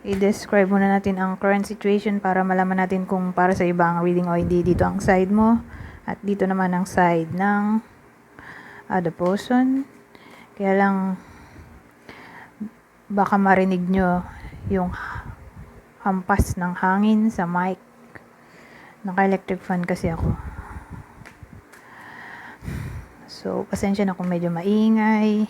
i-describe muna natin ang current situation para malaman natin kung para sa iba ang reading o hindi. Dito ang side mo at dito naman ang side ng other person. Kaya lang baka marinig nyo yung hampas ng hangin sa mic. Naka-electric fan kasi ako. So, pasensya na kung medyo maingay.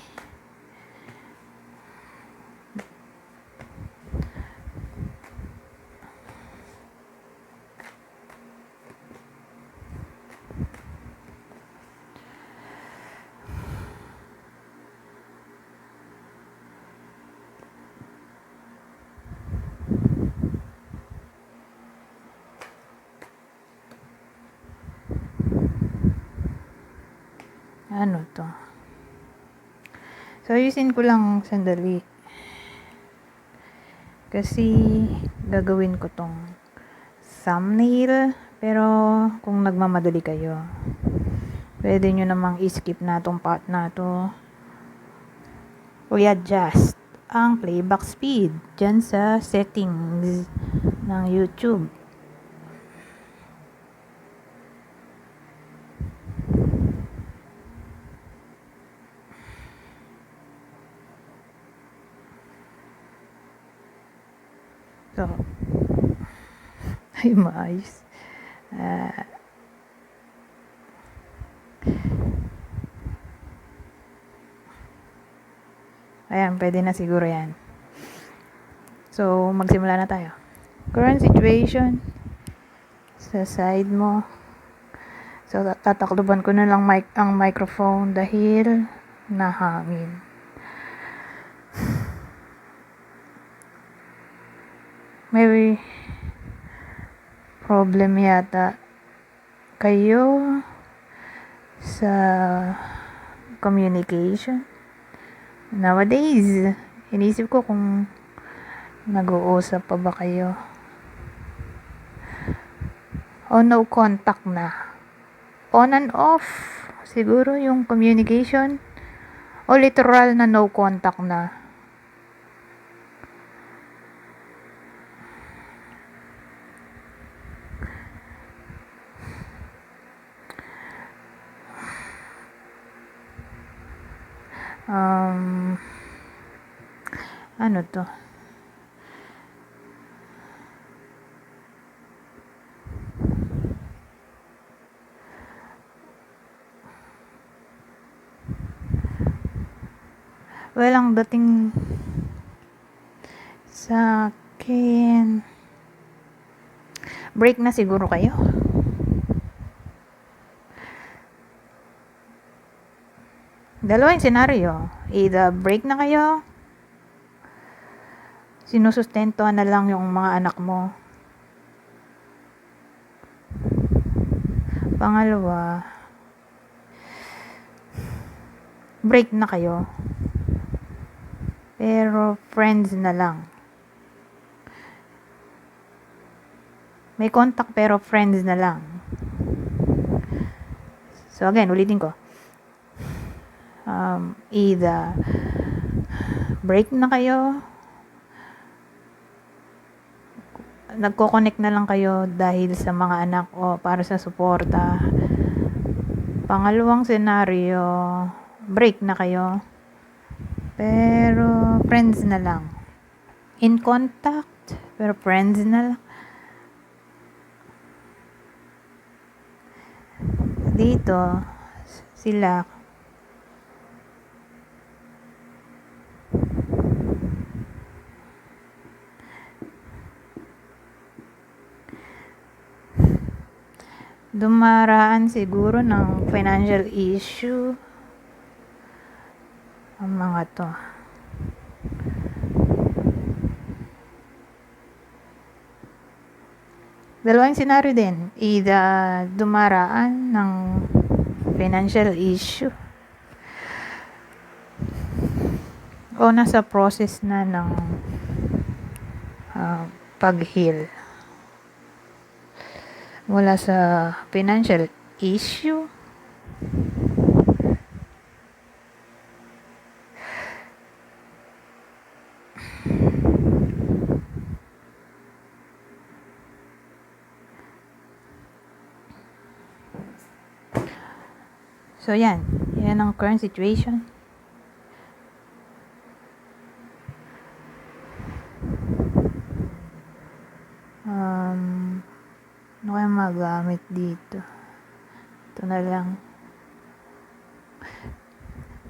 Ano to? So, ayusin ko lang sandali. Kasi, gagawin ko tong thumbnail. Pero, kung nagmamadali kayo, pwede nyo namang i-skip na tong part na to. O i-adjust ang playback speed dyan sa settings ng YouTube. So, ay maayos. Ayan, pwede na siguro yan. So, magsimula na tayo. Current situation sa side mo. So, tatakluban ko na lang ang microphone dahil nahangin. May problem yata kayo sa communication. Nowadays, inisip ko kung nag-uusap pa ba kayo. O no contact na. On and off, siguro yung communication. O literal na no contact na. Ano to? Well, ang dating sa akin, break na siguro kayo. Dalawang senaryo. Either break na kayo, sinusustentuhan na lang yung mga anak mo. Pangalawa, break na kayo. Pero friends na lang. May contact pero friends na lang. So again, ulitin ko. Either break na kayo, nagko-connect na lang kayo dahil sa mga anak o para sa suporta. Pangalawang senaryo, break na kayo, pero friends na lang. In contact, pero friends na lang. Dito, sila dumaraan siguro ng financial issue ang mga to. Dalawang senaryo din. Either dumaraan ng financial issue o nasa process na ng pag-heal mula sa financial issue So, yan. Yan ang current situation. Ano kaya magamit dito? Ito na lang.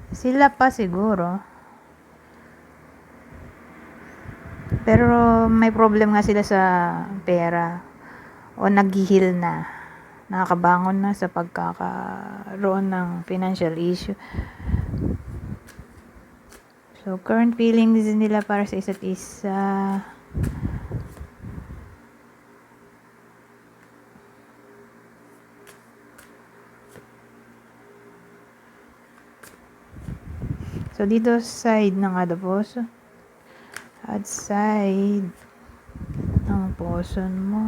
Sila pa siguro. Pero may problem nga sila sa pera. O naghihil na. Nakakabangon na sa pagkakaroon ng financial issue. So, current feelings nila para sa isa't isa. So, dito side ng adaposo. At side ng poson mo.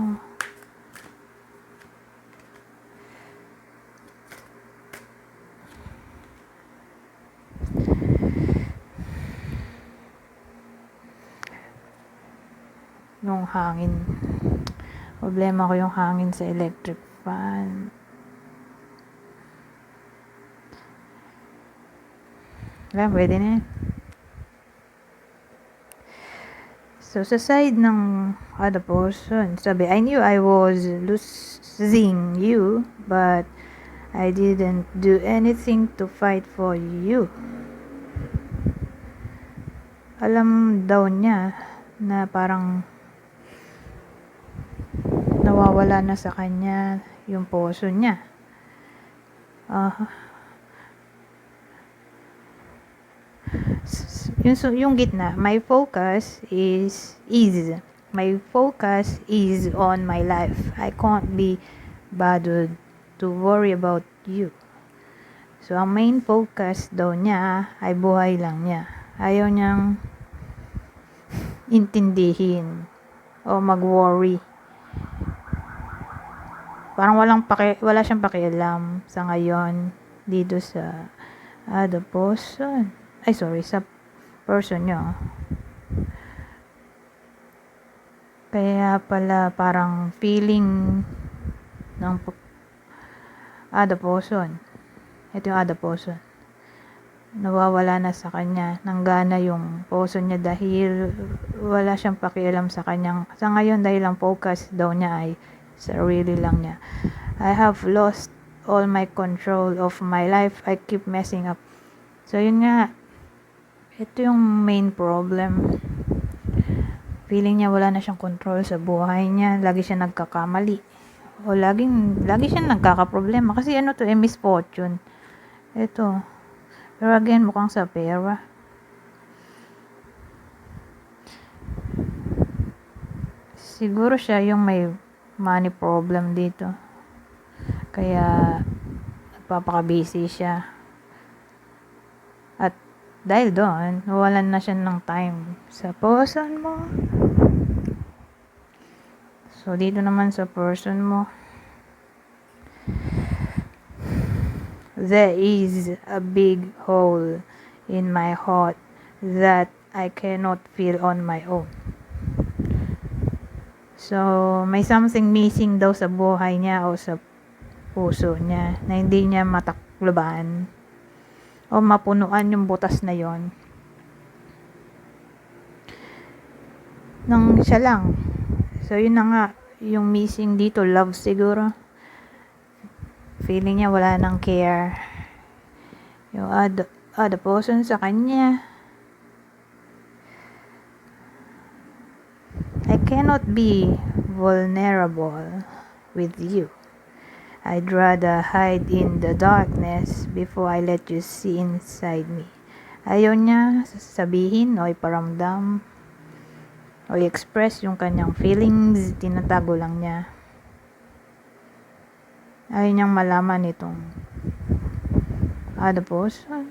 Yung hangin. Problema ko yung hangin sa electric fan. Wala, pwede na yan. So, sa side ng other person, sabi, I knew I was losing you, but I didn't do anything to fight for you. Alam daw niya na parang nawawala na sa kanya yung puso niya. Yung gitna, my focus is on my life. I can't be bothered to worry about you. So, ang main focus daw niya ay buhay lang niya. Ayaw niyang intindihin o mag-worry. Parang wala siyang pakialam sa ngayon dito sa the person. Sa person niya. Kaya pala parang feeling ng the person. Ito yung the person. Nawawala na sa kanya. Nanggana yung puso niya dahil wala siyang pakialam sa kanyang. Sa ngayon dahil ang focus daw niya ay sarili lang niya. I have lost all my control of my life. I keep messing up. So yun nga. Ito yung main problem. Feeling niya wala na siyang control sa buhay niya. Lagi siya nagkakamali. O lagi siya nagkakaproblema. Kasi misfortune. Ito. Pero again, mukhang sa pera. Siguro siya yung may money problem dito. Kaya, nagpapaka-busy siya. At dahil doon, nawalan na siya ng time sa person mo. So, dito naman sa person mo, there is a big hole in my heart that I cannot fill on my own. So, may something missing daw sa buhay niya o sa puso niya na hindi niya matakloban o mapunuan yung butas na yon nang siya lang. So, yun na nga, yung missing dito, love siguro. Feeling niya wala nang care. Yung other person sa kanya. I cannot be vulnerable with you. I'd rather hide in the darkness before I let you see inside me. Ayaw niya sabihin o iparamdam o i-express yung kanyang feelings, tinatago lang niya. Ayaw niyang malaman itong other person.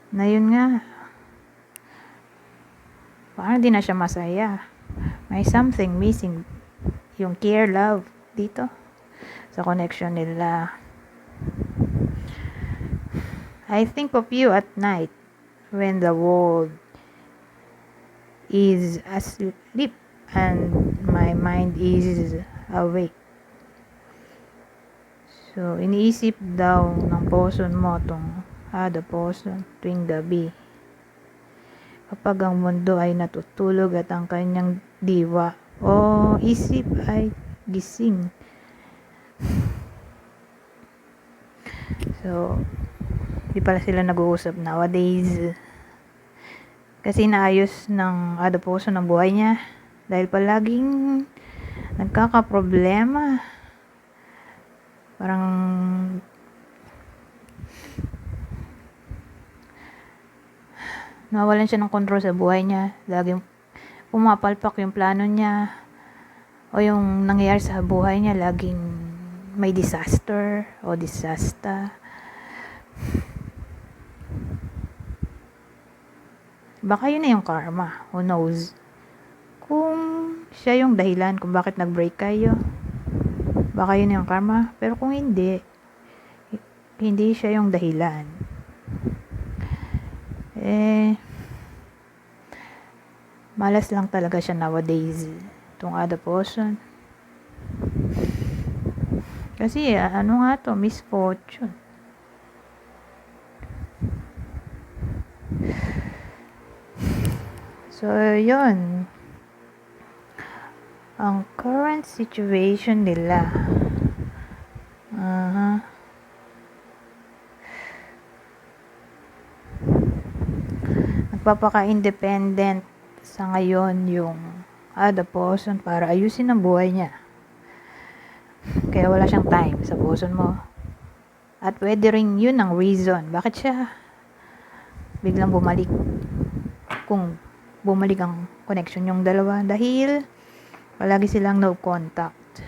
Na yun nga, parang di na siya masaya. May something missing. Yung care, love dito sa connection nila. I think of you at night when the world is asleep and my mind is awake. So, iniisip daw ng poson mo tong the poson tuwing gabi. Kapag ang mundo ay natutulog at ang kanyang diwa o isip ay gising. So, di pala sila nag-uusap nowadays. Kasi naayos ng the poson ng buhay niya. Dahil palaging nagkakaproblema. Parang nawalan siya ng control sa buhay niya. Laging pumapalpak yung plano niya. O yung nangyayari sa buhay niya, laging may disaster o disaster. Baka yun na yung karma. Who knows? Kung siya yung dahilan kung bakit nag-break kayo, baka yun yung karma. Pero kung hindi siya yung dahilan. Malas lang talaga siya nowadays. Itong the poson. Kasi ano nga to, misfortune. So, yun. Ang current situation nila. Nagpapaka-independent sa ngayon yung the poson para ayusin ang buhay niya. Kaya wala siyang time sa poson mo. At pwede rin yun ang reason bakit siya biglang bumalik. Kung bumalik ang connection yung dalawa. Dahil palagi silang no contact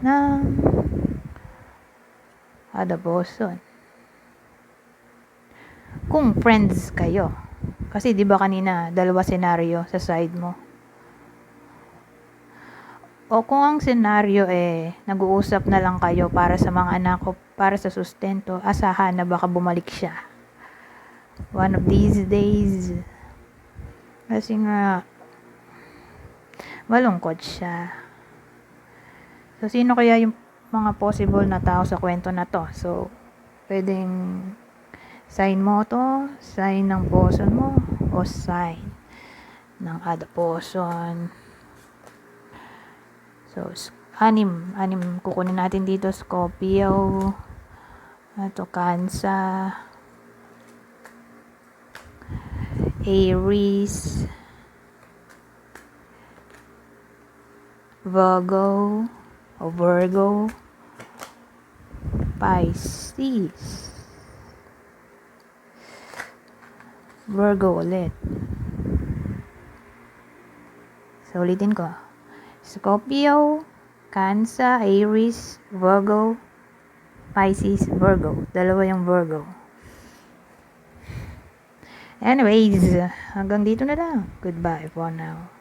ng the poson. Kung friends kayo. Kasi di ba kanina dalawa senaryo sa side mo. O kung ang senaryo nag-uusap na lang kayo para sa mga anak ko, para sa sustento, asahan na baka bumalik siya. One of these days. Kasi nga malungkot siya. So, sino kaya yung mga possible na tao sa kwento na to? So, pwedeng sign mo to, sign ng poson mo, o sign ng the poson. So, anim kukunin natin dito. Scorpio, Cancer, Aries, Virgo, Pisces, Virgo ulit. So, ulitin ko. Scorpio, Cancer, Aries, Virgo, Pisces, Virgo. Dalawa yung Virgo. Anyways, hanggang dito na lang. Goodbye for now.